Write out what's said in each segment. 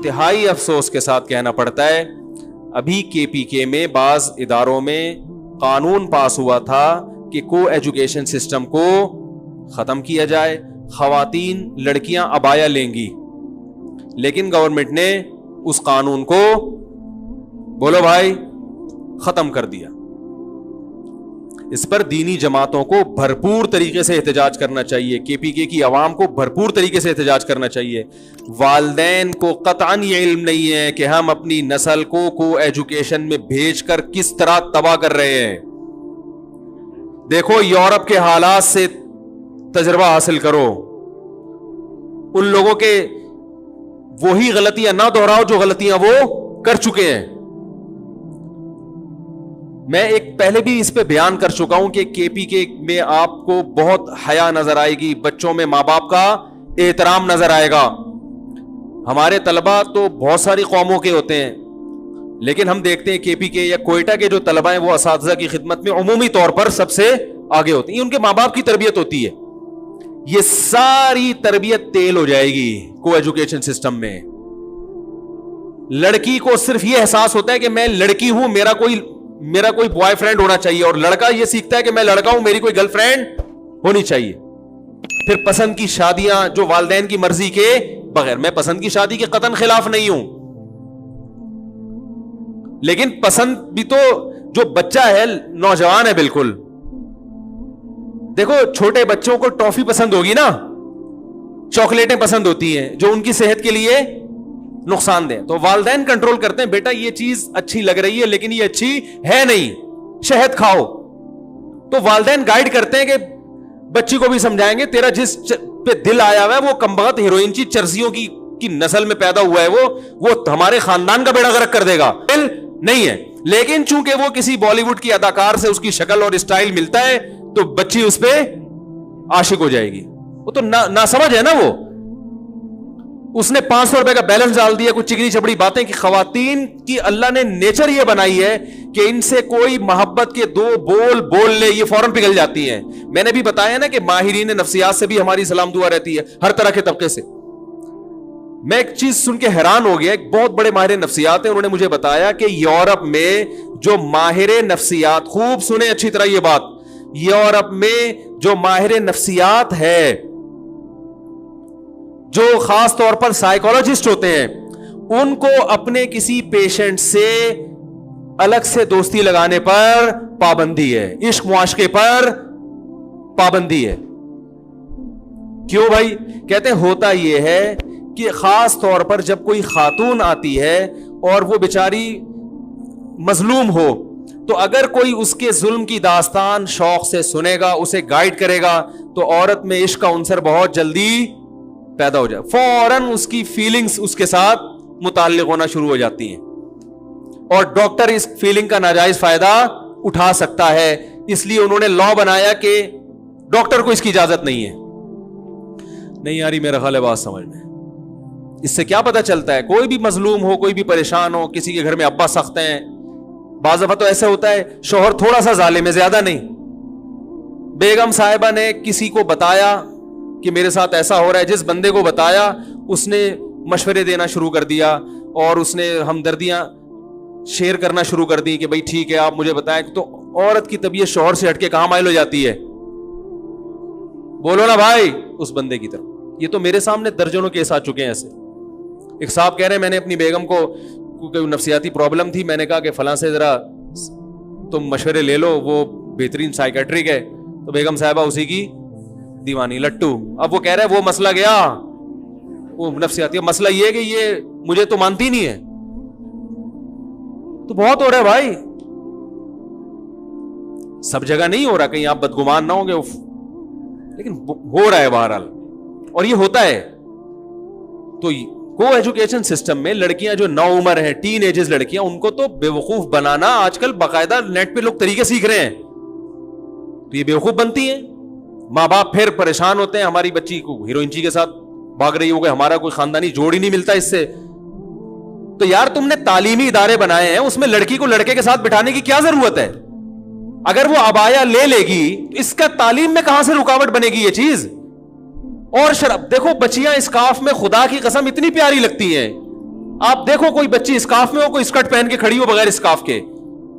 انتہائی افسوس کے ساتھ کہنا پڑتا ہے ابھی کے پی کے میں بعض اداروں میں قانون پاس ہوا تھا کہ کو ایجوکیشن سسٹم کو ختم کیا جائے, خواتین لڑکیاں عبایا لیں گی, لیکن گورنمنٹ نے اس قانون کو بولو بھائی ختم کر دیا. اس پر دینی جماعتوں کو بھرپور طریقے سے احتجاج کرنا چاہیے, کے پی کے کی عوام کو بھرپور طریقے سے احتجاج کرنا چاہیے. والدین کو قطعاً یہ علم نہیں ہے کہ ہم اپنی نسل کو ایجوکیشن میں بھیج کر کس طرح تباہ کر رہے ہیں. دیکھو یورپ کے حالات سے تجربہ حاصل کرو, ان لوگوں کے وہی غلطیاں نہ دہراؤ جو غلطیاں وہ کر چکے ہیں. میں ایک پہلے بھی اس پہ بیان کر چکا ہوں کہ کے پی کے میں آپ کو بہت حیا نظر آئے گی, بچوں میں ماں باپ کا احترام نظر آئے گا. ہمارے طلبہ تو بہت ساری قوموں کے ہوتے ہیں, لیکن ہم دیکھتے ہیں کے پی کے یا کوئٹہ کے جو طلبہ ہیں وہ اساتذہ کی خدمت میں عمومی طور پر سب سے آگے ہوتے ہیں. ان کے ماں باپ کی تربیت ہوتی ہے. یہ ساری تربیت تیل ہو جائے گی کو ایجوکیشن سسٹم میں. لڑکی کو صرف یہ احساس ہوتا ہے کہ میں لڑکی ہوں, میرا کوئی بوائے فرینڈ ہونا چاہیے, اور لڑکا یہ سیکھتا ہے کہ میں لڑکا ہوں, میری کوئی گرل فرینڈ ہونی چاہیے. پھر پسند کی شادیاں جو والدین کی مرضی کے بغیر, میں پسند کی شادی کے قطعاً خلاف نہیں ہوں, لیکن پسند بھی تو جو بچہ ہے نوجوان ہے بالکل, دیکھو چھوٹے بچوں کو ٹافی پسند ہوگی نا, چاکلیٹیں پسند ہوتی ہیں جو ان کی صحت کے لیے نقصان دیں, تو والدین کنٹرول کرتے ہیں بیٹا یہ چیز اچھی لگ رہی ہے لیکن یہ اچھی ہے نہیں, شہد کھاؤ. تو والدین گائیڈ کرتے ہیں کہ بچی کو بھی سمجھائیں گے تیرا جس پہ دل آیا ہوا ہے وہ کمبخت ہیروئن کی چرسیوں کی نسل میں پیدا ہوا ہے, وہ ہمارے خاندان کا بیڑا غرق کر دے گا, دل نہیں ہے. لیکن چونکہ وہ کسی بالی ووڈ کی اداکار سے اس کی شکل اور اسٹائل ملتا ہے تو بچی اس پہ عاشق ہو جائے گی. وہ تو نہ سمجھ ہے نا, وہ اس نے 500 روپے کا بیلنس ڈال دیا, کچھ چکنی چپڑی باتیں کہ خواتین کی اللہ نے نیچر یہ بنائی ہے کہ ان سے کوئی محبت کے دو بول لے یہ فوراً پگھل جاتی ہیں. میں نے بھی بتایا نا کہ ماہرین نفسیات سے بھی ہماری سلام دعا رہتی ہے, ہر طرح کے طبقے سے. میں ایک چیز سن کے حیران ہو گیا, ایک بہت بڑے ماہر نفسیات ہیں, انہوں نے مجھے بتایا کہ یورپ میں جو ماہر نفسیات, خوب سنیں اچھی طرح یہ بات, یورپ میں جو ماہر نفسیات ہے, جو خاص طور پر سائیکولوجسٹ ہوتے ہیں, ان کو اپنے کسی پیشنٹ سے الگ سے دوستی لگانے پر پابندی ہے, عشق معاشقے پر پابندی ہے. کیوں بھائی؟ کہتے ہیں ہوتا یہ ہے کہ خاص طور پر جب کوئی خاتون آتی ہے اور وہ بیچاری مظلوم ہو, تو اگر کوئی اس کے ظلم کی داستان شوق سے سنے گا, اسے گائیڈ کرے گا, تو عورت میں عشق کا عنصر بہت جلدی پیدا ہو جائے, فوراً اس کی فیلنگز اس کے ساتھ متعلق ہونا شروع ہو جاتی ہیں, اور ڈاکٹر اس فیلنگ کا ناجائز فائدہ اٹھا سکتا ہے. اس لیے انہوں نے لا بنایا کہ ڈاکٹر کو اس کی اجازت نہیں ہے. نہیں آ رہی میرا خیال ہے بات سمجھ میں. اس سے کیا پتا چلتا ہے, کوئی بھی مظلوم ہو, کوئی بھی پریشان ہو, کسی کے گھر میں ابا سخت ہیں, بعض دفعہ تو ایسا ہوتا ہے شوہر تھوڑا سا ظالم ہے, زیادہ نہیں. بیگم صاحبہ نے کسی کو بتایا کہ میرے ساتھ ایسا ہو رہا ہے, جس بندے کو بتایا اس نے مشورے دینا شروع کر دیا, اور اس نے ہمدردیاں شیئر کرنا شروع کر دی کہ بھائی ٹھیک ہے آپ مجھے بتائیں. تو عورت کی طبیعت شوہر سے ہٹ کے کہاں مائل ہو جاتی ہے؟ بولو نا بھائی, اس بندے کی طرف. یہ تو میرے سامنے درجنوں کیس آ چکے ہیں ایسے. ایک صاحب کہہ رہے ہیں میں نے اپنی بیگم کو کوئی نفسیاتی پرابلم تھی, میں نے کہا کہ فلاں سے ذرا تم مشورے لے لو, وہ بہترین سائیکیٹرک ہے. تو بیگم صاحبہ اسی کی دیوانی لٹو. اب وہ کہہ رہے وہ مسئلہ گیا, وہ نفسیاتی مسئلہ یہ ہے کہ یہ مجھے تو مانتی نہیں ہے. تو بہت ہو رہا ہے بھائی, سب جگہ نہیں ہو رہا, کہیں آپ بدگمان نہ ہوں گے, لیکن ہو رہا ہے بہرحال, اور یہ ہوتا ہے. تو کو ایجوکیشن سسٹم میں لڑکیاں جو نو عمر ہیں, ٹین ایجز لڑکیاں, ان کو تو بیوقوف بنانا آج کل باقاعدہ نیٹ پہ لوگ طریقے سیکھ رہے ہیں, تو یہ بیوقوف بنتی ہیں. ماں باپ پھر پریشان ہوتے ہیں, ہماری بچی کو ہیروئنچی کے ساتھ بھاگ رہی ہوگی, ہمارا کوئی خاندانی جوڑ ہی نہیں ملتا اس سے. تو یار تم نے تعلیمی ادارے بنائے ہیں, اس میں لڑکی کو لڑکے کے ساتھ بٹھانے کی کیا ضرورت ہے؟ اگر وہ عبایا لے لے گی تو اس کا تعلیم میں کہاں سے رکاوٹ بنے گی یہ چیز؟ اور شراب دیکھو, بچیاں اسکارف میں خدا کی قسم اتنی پیاری لگتی ہیں, آپ دیکھو کوئی بچی اسکارف میں ہو, کوئی اسکرٹ پہن کے کھڑی ہو بغیر اسکارف کے,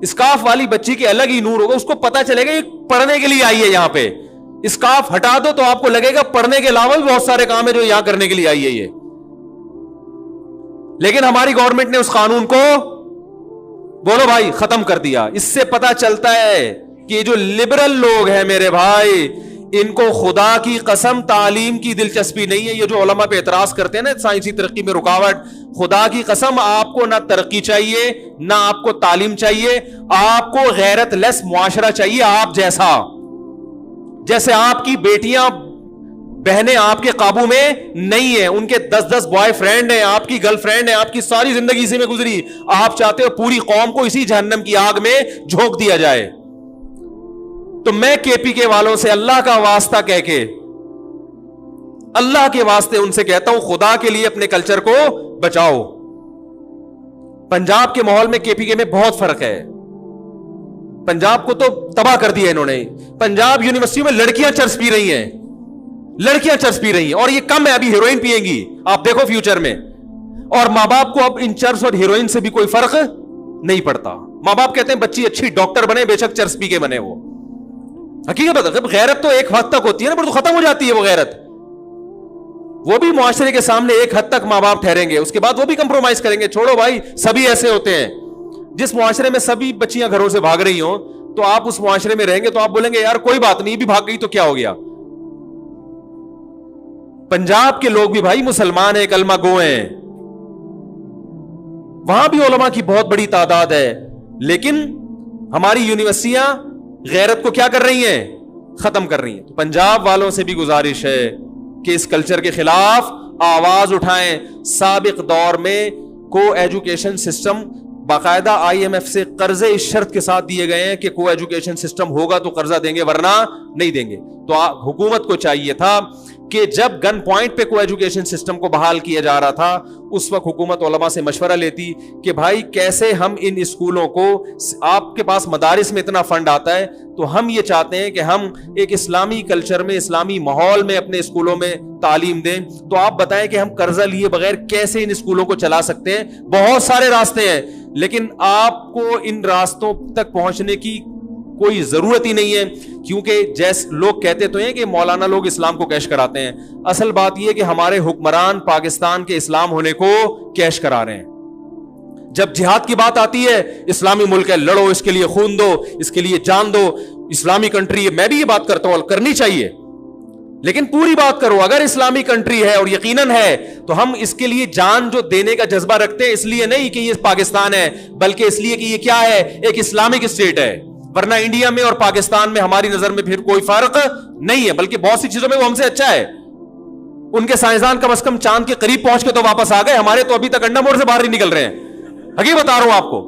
اسکارف والی بچی کے الگ ہی نور ہوگا, اس کو پتا چلے گا یہ پڑھنے کے لیے آئی ہے یہاں پہ. اسکارف ہٹا دو تو آپ کو لگے گا پڑھنے کے علاوہ بھی بہت سارے کام ہے جو یہاں کرنے کے لیے آئی ہے یہ. لیکن ہماری گورنمنٹ نے اس قانون کو بولو بھائی ختم کر دیا. اس سے پتا چلتا ہے کہ یہ جو لبرل لوگ ہیں میرے بھائی, ان کو خدا کی قسم تعلیم کی دلچسپی نہیں ہے. یہ جو علماء پہ اعتراض کرتے ہیں نا سائنسی ترقی میں رکاوٹ, خدا کی قسم آپ کو نہ ترقی چاہیے نہ آپ کو تعلیم چاہیے, آپ کو غیرت لیس معاشرہ چاہیے. آپ جیسے آپ کی بیٹیاں بہنیں آپ کے قابو میں نہیں ہیں, ان کے 10 بوائے فرینڈ ہیں, آپ کی گرل فرینڈ ہیں, آپ کی ساری زندگی اسی میں گزری, آپ چاہتے ہو پوری قوم کو اسی جہنم کی آگ میں جھونک دیا جائے. تو میں کے پی کے والوں سے اللہ کا واسطہ کہہ کے, اللہ کے واسطے ان سے کہتا ہوں خدا کے لیے اپنے کلچر کو بچاؤ. پنجاب کے ماحول میں کے پی کے میں بہت فرق ہے. پنجاب کو تو تباہ کر دیا انہوں نے. پنجاب یونیورسٹیوں میں لڑکیاں چرس پی رہی ہیں, اور یہ کم ہے, ابھی ہیروئن پیئیں گی آپ دیکھو فیوچر میں. اور ماں باپ کو اب ان چرس اور ہیروئن سے بھی کوئی فرق نہیں پڑتا. ماں باپ کہتے ہیں بچی اچھی ڈاکٹر بنے, بے شک چرس پی کے بنے. وہ حقیقت ہے, غیرت تو ایک حد تک ہوتی ہے نا, پر تو ختم ہو جاتی ہے وہ غیرت. وہ بھی معاشرے کے سامنے ایک حد تک ماں باپ ٹھہریں گے, اس کے بعد وہ بھی کمپرومائز کریں گے. چھوڑو بھائی, سبھی ایسے ہوتے ہیں. جس معاشرے میں سبھی بچیاں گھروں سے بھاگ رہی ہوں تو آپ اس معاشرے میں رہیں گے تو آپ بولیں گے یار کوئی بات نہیں, بھی بھاگ گئی تو کیا ہو گیا. پنجاب کے لوگ بھی بھائی مسلمان ہیں, کلمہ گو ہیں, وہاں بھی علماء کی بہت بڑی تعداد ہے, لیکن ہماری یونیورسٹیاں غیرت کو کیا کر رہی ہیں, ختم کر رہی ہیں. تو پنجاب والوں سے بھی گزارش ہے کہ اس کلچر کے خلاف آواز اٹھائیں. سابق دور میں کو ایجوکیشن سسٹم باقاعدہ آئی ایم ایف سے قرضے اس شرط کے ساتھ دیے گئے ہیں کہ کو ایجوکیشن سسٹم ہوگا تو قرضہ دیں گے ورنہ نہیں دیں گے. تو حکومت کو چاہیے تھا کہ جب گن پوائنٹ پہ کو ایجوکیشن سسٹم کو بحال کیا جا رہا تھا اس وقت حکومت علماء سے مشورہ لیتی کہ بھائی کیسے ہم ان اسکولوں کو, آپ کے پاس مدارس میں اتنا فنڈ آتا ہے تو ہم یہ چاہتے ہیں کہ ہم ایک اسلامی کلچر میں, اسلامی ماحول میں اپنے اسکولوں میں تعلیم دیں, تو آپ بتائیں کہ ہم قرضہ لیے بغیر کیسے ان اسکولوں کو چلا سکتے ہیں. بہت سارے راستے ہیں, لیکن آپ کو ان راستوں تک پہنچنے کی کوئی ضرورت ہی نہیں ہے, کیونکہ جیسے لوگ کہتے تو ہیں کہ مولانا لوگ اسلام کو کیش کراتے ہیں. اصل بات یہ کہ ہمارے حکمران پاکستان کے اسلام ہونے کو کیش کرا رہے ہیں. جب جہاد کی بات آتی ہے, اسلامی ملک ہے, لڑو, اس کے لیے خون دو, اس کے لیے جان دو, اسلامی کنٹری ہے. میں بھی یہ بات کرتا ہوں, کرنی چاہیے, لیکن پوری بات کرو. اگر اسلامی کنٹری ہے اور یقیناً ہے تو ہم اس کے لیے جان جو دینے کا جذبہ رکھتے ہیں, اس لیے نہیں کہ یہ پاکستان ہے, بلکہ اس لیے کہ یہ کیا ہے, ایک اسلامک اسٹیٹ ہے. ورنہ انڈیا میں اور پاکستان میں ہماری نظر میں پھر کوئی فرق نہیں ہے, بلکہ بہت سی چیزوں میں وہ ہم سے اچھا ہے. ان کے سائنسدان کم از کم چاند کے قریب پہنچ کے تو واپس آ گئے, ہمارے تو ابھی تک انڈا موڑ سے باہر نہیں نکل رہے ہیں. حقیقت بتا رہا ہوں آپ کو.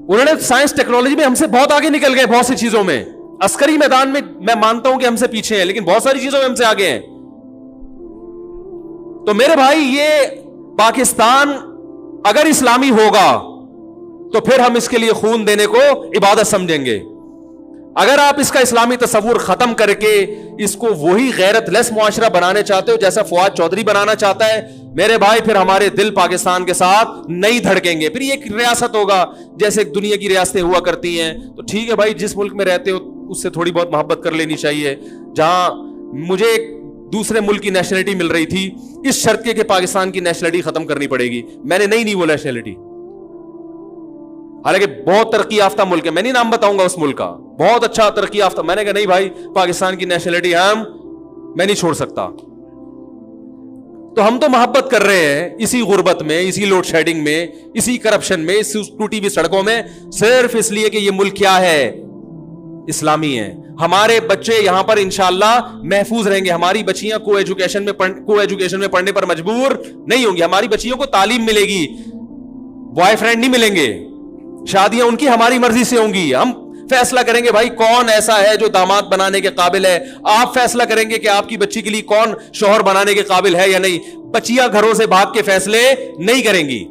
انہوں نے سائنس ٹیکنالوجی میں ہم سے بہت آگے نکل گئے. بہت سی چیزوں میں, عسکری میدان میں میں مانتا ہوں کہ ہم سے پیچھے ہیں, لیکن بہت ساری چیزوں میں ہم سے آگے ہیں. تو میرے بھائی, یہ پاکستان اگر اسلامی ہوگا تو پھر ہم اس کے لیے خون دینے کو عبادت سمجھیں گے. اگر آپ اس کا اسلامی تصور ختم کر کے اس کو وہی غیرت لیس معاشرہ بنانے چاہتے ہو جیسا فواد چودھری بنانا چاہتا ہے, میرے بھائی پھر ہمارے دل پاکستان کے ساتھ نہیں دھڑکیں گے. پھر یہ ایک ریاست ہوگا جیسے ایک دنیا کی ریاستیں ہوا کرتی ہیں. تو ٹھیک ہے بھائی, جس ملک میں رہتے ہو اس سے تھوڑی بہت محبت کر لینی چاہیے. جہاں مجھے ایک دوسرے ملک کی نیشنلٹی مل رہی تھی اس شرط کے کہ پاکستان کی نیشنلٹی ختم کرنی پڑے گی, میں نے نہیں وہ نیشنلٹی, حالانکہ بہت ترقی یافتہ ملک ہے, میں نہیں نام بتاؤں گا اس ملک کا, بہت اچھا ترقی یافتہ. میں نے کہا نہیں بھائی, پاکستان کی نیشنلٹی میں نہیں چھوڑ سکتا. تو ہم تو محبت کر رہے ہیں اسی غربت میں, اسی لوڈ شیڈنگ میں, اسی کرپشن میں, اسی ٹوٹی ہوئی سڑکوں میں, صرف اس لیے کہ یہ ملک کیا ہے, اسلامی ہے. ہمارے بچے یہاں پر انشاءاللہ محفوظ رہیں گے. ہماری بچیاں کو ایجوکیشن میں پڑھنے پر مجبور نہیں ہوں گی. ہماری بچیوں کو تعلیم ملے گی, بوائے فرینڈ نہیں ملیں گے. شادیاں ان کی ہماری مرضی سے ہوں گی. ہم فیصلہ کریں گے بھائی کون ایسا ہے جو داماد بنانے کے قابل ہے. آپ فیصلہ کریں گے کہ آپ کی بچی کے لیے کون شوہر بنانے کے قابل ہے یا نہیں. بچیاں گھروں سے بھاگ کے فیصلے نہیں کریں گی.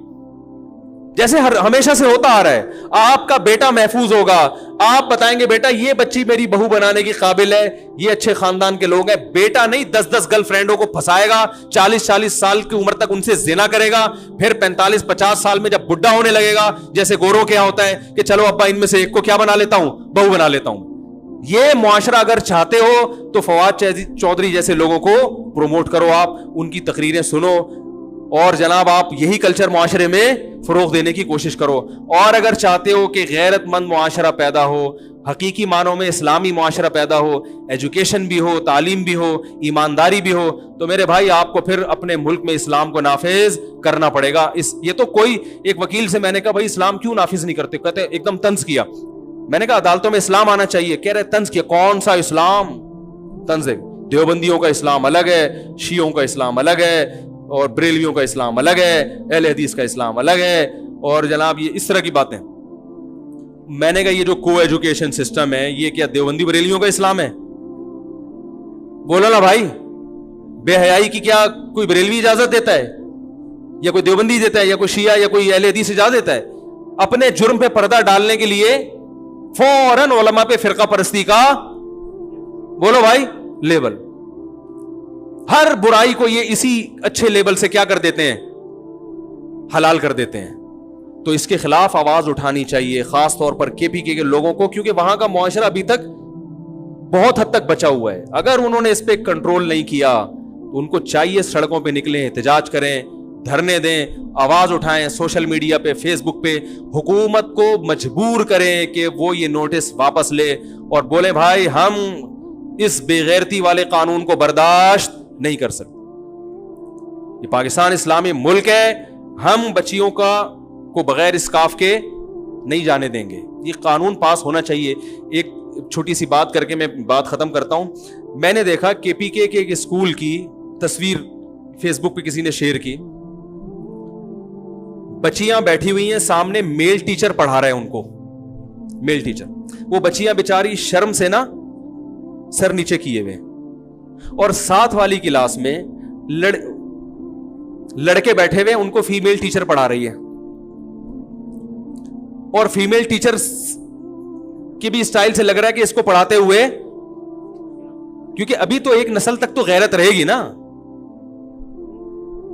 جیسے ہمیشہ سے ہوتا آ رہا ہے. آپ کا بیٹا محفوظ ہوگا, آپ بتائیں گے بیٹا یہ بچی میری بہو بنانے کی قابل ہے, یہ اچھے خاندان کے لوگ ہیں. بیٹا نہیں 10 گرل فرینڈوں کو پھنسائے گا, 40 سال کی عمر تک ان سے زنا کرے گا, پھر 45-50 سال میں جب بڈھا ہونے لگے گا, جیسے گوروں کے یہاں ہوتا ہے کہ چلو ابا ان میں سے ایک کو کیا بنا لیتا ہوں, بہو بنا لیتا ہوں. یہ معاشرہ اگر چاہتے ہو تو فواد چودھری جیسے لوگوں کو پروموٹ کرو, آپ ان کی تقریریں سنو, اور جناب آپ یہی کلچر معاشرے میں فروغ دینے کی کوشش کرو. اور اگر چاہتے ہو کہ غیرت مند معاشرہ پیدا ہو, حقیقی معنوں میں اسلامی معاشرہ پیدا ہو, ایجوکیشن بھی ہو, تعلیم بھی ہو, ایمانداری بھی ہو, تو میرے بھائی آپ کو پھر اپنے ملک میں اسلام کو نافذ کرنا پڑے گا. یہ تو کوئی ایک وکیل سے میں نے کہا بھائی اسلام کیوں نافذ نہیں کرتے, کہتے ایک دم طنز کیا. میں نے کہا عدالتوں میں اسلام آنا چاہیے, کہہ رہے طنز کیا, کون سا اسلام طنز ہے, دیوبندیوں کا اسلام الگ ہے, شیعوں کا اسلام الگ ہے, اور بریلویوں کا اسلام الگ ہے, اہل حدیث کا اسلام الگ ہے, اور جناب یہ اس طرح کی باتیں. میں نے کہا یہ جو کو ایجوکیشن سسٹم ہے یہ کیا دیوبندی بریلیوں کا اسلام ہے؟ بولو نا بھائی, بے حیائی کی کیا کوئی بریلوی اجازت دیتا ہے, یا کوئی دیوبندی دیتا ہے, یا کوئی شیعہ یا کوئی اہل حدیث اجازت دیتا ہے؟ اپنے جرم پہ پردہ ڈالنے کے لیے فوراً علماء پہ فرقہ پرستی کا بولو بھائی لیبل, ہر برائی کو یہ اسی اچھے لیبل سے کیا کر دیتے ہیں, حلال کر دیتے ہیں. تو اس کے خلاف آواز اٹھانی چاہیے, خاص طور پر کے پی کے لوگوں کو, کیونکہ وہاں کا معاشرہ ابھی تک بہت حد تک بچا ہوا ہے. اگر انہوں نے اس پہ کنٹرول نہیں کیا تو ان کو چاہیے سڑکوں پہ نکلیں, احتجاج کریں, دھرنے دیں, آواز اٹھائیں, سوشل میڈیا پہ, فیس بک پہ حکومت کو مجبور کریں کہ وہ یہ نوٹس واپس لے اور بولے بھائی ہم اس بے غیرتی والے قانون کو برداشت نہیں کر سکتے. یہ پاکستان اسلامی ملک ہے, ہم بچیوں کو بغیر اسکارف کے نہیں جانے دیں گے. یہ قانون پاس ہونا چاہیے. ایک چھوٹی سی بات کر کے میں بات ختم کرتا ہوں. میں نے دیکھا کے پی کے ایک اسکول کی تصویر فیس بک پہ کسی نے شیئر کی, بچیاں بیٹھی ہوئی ہیں, سامنے میل ٹیچر پڑھا رہے ہیں ان کو, میل ٹیچر. وہ بچیاں بیچاری شرم سے نا سر نیچے کیے ہوئے, اور ساتھ والی کلاس میں لڑکے بیٹھے ہوئے, ان کو فیمیل ٹیچر پڑھا رہی ہے, اور فیمیل ٹیچر کی بھی اسٹائل سے لگ رہا ہے کہ اس کو پڑھاتے ہوئے, کیونکہ ابھی تو ایک نسل تک تو غیرت رہے گی نا,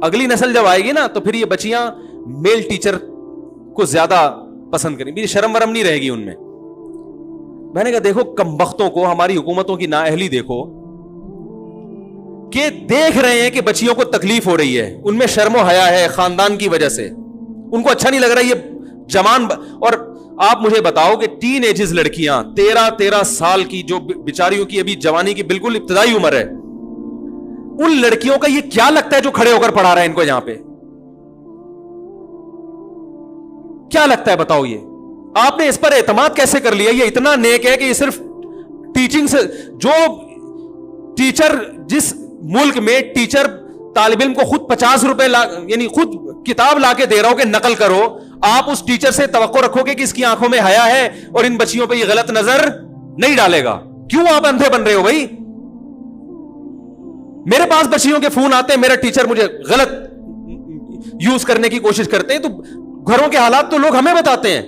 اگلی نسل جب آئے گی نا تو پھر یہ بچیاں میل ٹیچر کو زیادہ پسند کریں گی, شرم ورم نہیں رہے گی ان میں. میں نے کہا دیکھو کمبختوں کو, ہماری حکومتوں کی نااہلی دیکھو کہ دیکھ رہے ہیں کہ بچیوں کو تکلیف ہو رہی ہے, ان میں شرم و حیا ہے خاندان کی وجہ سے, ان کو اچھا نہیں لگ رہا یہ جوان. اور آپ مجھے بتاؤ کہ ٹین ایجز لڑکیاں 13 سال کی جو بیچاریوں کی ابھی جوانی کی بالکل ابتدائی عمر ہے, ان لڑکیوں کا یہ کیا لگتا ہے جو کھڑے ہو کر پڑھا رہے ہیں ان کو یہاں پہ؟ کیا لگتا ہے بتاؤ؟ یہ آپ نے اس پر اعتماد کیسے کر لیا؟ یہ اتنا نیک ہے کہ یہ صرف ٹیچنگ سے, جو ٹیچر جس ملک میں ٹیچر طالب علم کو خود 50 روپے یعنی خود کتاب لا کے دے رہا ہو کہ نقل کرو, آپ اس ٹیچر سے توقع رکھو گے کہ اس کی آنکھوں میں حیا ہے اور ان بچیوں پہ یہ غلط نظر نہیں ڈالے گا. کیوں آپ اندھے بن رہے ہو بھائی؟ میرے پاس بچیوں کے فون آتے ہیں, میرا ٹیچر مجھے غلط یوز کرنے کی کوشش کرتے ہیں, تو گھروں کے حالات تو لوگ ہمیں بتاتے ہیں.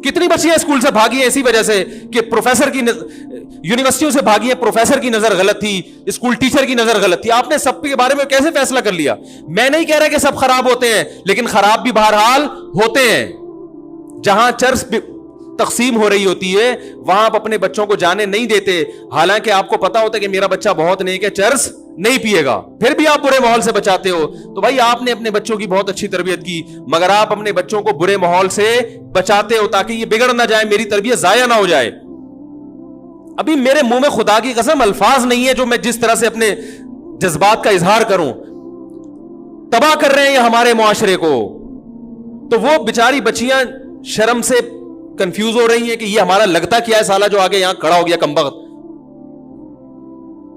کتنی بچیاں اسکول سے بھاگی ہیں اسی وجہ سے کہ پروفیسر کی یونیورسٹیوں سے بھاگی ہیں, پروفیسر کی نظر غلط تھی, اسکول ٹیچر کی نظر غلط تھی. آپ نے سب کے بارے میں کیسے فیصلہ کر لیا؟ میں نہیں کہہ رہا کہ سب خراب ہوتے ہیں, لیکن خراب بھی بہرحال ہوتے ہیں. جہاں چرس تقسیم ہو رہی ہوتی ہے وہاں آپ اپنے بچوں کو جانے نہیں دیتے, حالانکہ آپ کو پتا ہوتا ہے کہ میرا بچہ بہت نیک ہے, چرس نہیں پیے گا, پھر بھی آپ برے ماحول سے بچاتے ہو. تو بھائی آپ نے اپنے بچوں کی بہت اچھی تربیت کی, مگر آپ اپنے بچوں کو برے ماحول سے بچاتے ہو تاکہ یہ بگڑ نہ جائے, میری تربیت ضائع نہ ہو جائے. ابھی میرے منہ میں خدا کی قسم الفاظ نہیں ہے جو میں جس طرح سے اپنے جذبات کا اظہار کروں. تباہ کر رہے ہیں یہ ہمارے معاشرے کو. تو وہ بیچاری بچیاں شرم سے کنفیوز ہو رہی ہیں کہ یہ ہمارا لگتا کیا ہے سالہ جو آگے یہاں کھڑا ہو گیا کمبخت.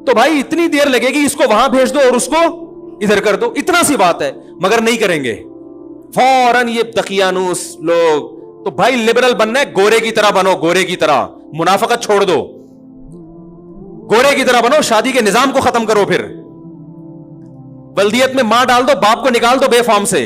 تو بھائی اتنی دیر لگے گی, اس کو وہاں بھیج دو اور اس کو ادھر کر دو, اتنا سی بات ہے, مگر نہیں کریں گے فوراً یہ دقیانوس لوگ. تو بھائی لبرل بننا ہے, گورے کی طرح بنو, گورے کی طرح, منافقت چھوڑ دو, گورے کی طرح بنو, شادی کے نظام کو ختم کرو, پھر بلدیت میں ماں ڈال دو, باپ کو نکال دو بے فارم سے,